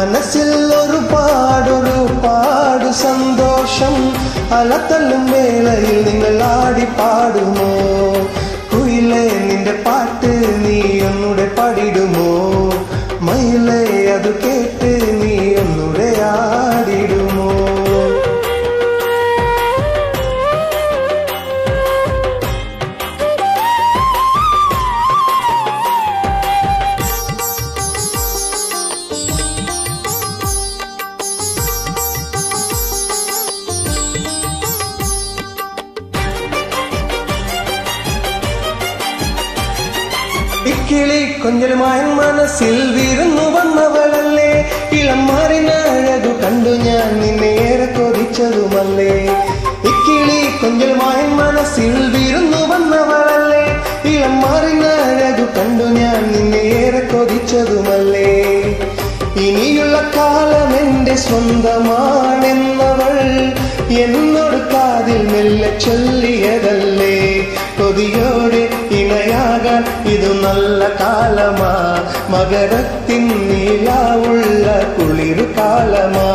മനസ്സിൽ ഒരുപാട് സന്തോഷം അലതല്ലും വേളയിൽ നിങ്ങൾ ആടി പാടുമോ കുയിലേ നിന്റെ പാട്ട് നീ ഒന്നുടെ പാടിടുമോ മയിലേ അത് കേട്ട് നീ ഒന്നുടെ ആടിടുമോ ഇക്കിളി കൊഞ്ചലുമായ മനസ്സിൽ വിരുന്നു വന്നവളല്ലേ ഇളമാറിനഴകു കണ്ടു ഞാൻ നിന്നെ ഏറെ കൊതിച്ചതുമല്ലേ ഇക്കിളി കൊഞ്ചലുമായ മനസ്സിൽ വിരുന്നു വന്നവളല്ലേ ഇളമാറിനഴകു കണ്ടു ഞാൻ നിന്നെ ഏറെ കൊതിച്ചതുമല്ലേ ഇനിയുള്ള കാലം എന്റെ സ്വന്തമാണെന്നവൾ എന്നോട് കാതിൽ മെല്ലെ ചൊല്ലിയതല്ലേ കൊതിയോടെ ഇണയാകാൻ ഇതു നല്ല കാലമാ മകരത്തിൻ നീലാവുള്ള കുളിരു കാലമാ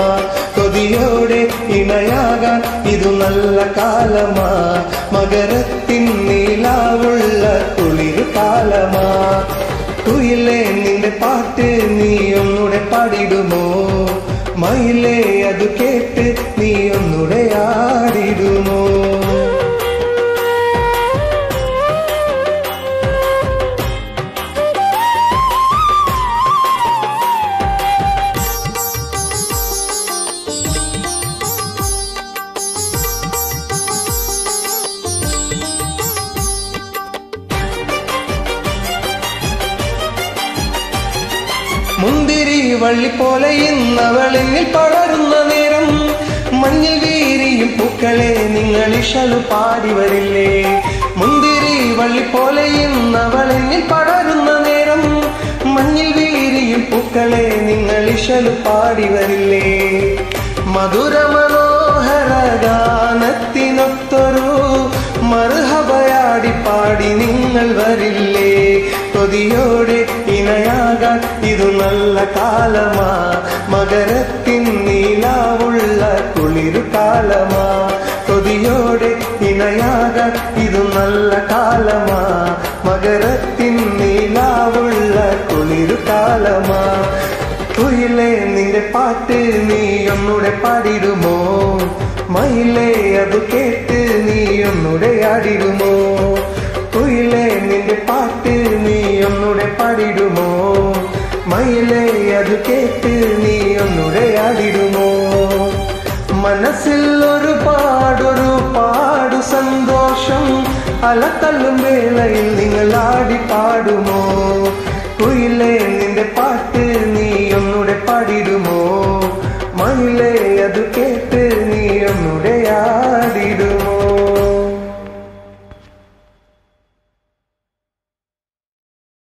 കൊതിയോടെ ഇണയാകാൻ ഇതു നല്ല കാലമാ മകരത്തിൻ നീലാവുള്ള കുളിരു കാലമാ കുയിലേ നിന്റെ പാട്ട് നീ ഒന്നുടെ പാടിടുമോ മയിലേ അത് കേട്ട് നീ ഒന്നുടെ ആടിടുമോ മുന്തിരി വള്ളി പോലെ ഇന്നവളിൽ പടരുന്ന നേരം മഞ്ഞിൽ വീരിയും പൂക്കളെ നിങ്ങൾ ഇശലു പാടി വരില്ലേ മുന്തിരി വള്ളി പോലെ ഇന്നവളിൽ പടരുന്ന നേരം മഞ്ഞിൽ വീരിയും പൂക്കളെ നിങ്ങൾ ഇശലു പാടി വരില്ലേ മധുര മനോഹര ഗാനത്തിനൊത്തൊരു മർഹബയാടി പാടി നിങ്ങൾ വരില്ലേ കൊതിയോടെ ഇണയാകാൻ ഇതു നല്ല കാലമാ മകരത്തിൻ നീലാവുള്ള കുളിരു കാലമാ കൊതിയോടെ ഇണയാകാൻ ഇതു നല്ല കാലമാ മകരത്തിൻ നീലാവുള്ള കുളിരു കാലമാ കുയിലേ നിന്റെ പാട്ട് നീ ഒന്നുടെ പാടിടുമോ മയിലേ അത് കേട്ട് നീ ഒന്നുടെ ആടിടുമോ കുയിലേ നിന്റെ പാട്ട് നീ ഒന്നുടെ പാടിടുമോ മയിലേ അത് കേട്ട് നീ ഒന്നുടെ ആടിടുമോ മനസ്സിൽ ഒരുപാട് സന്തോഷം അലതല്ലും വേളയിൽ നിങ്ങൾ ആടി പാടുമോ കുയിലേ നിന്റെ പാട്ട് നീ ഒന്നുടെ പാടിടുമോ മയിലേ അത് കേട്ട്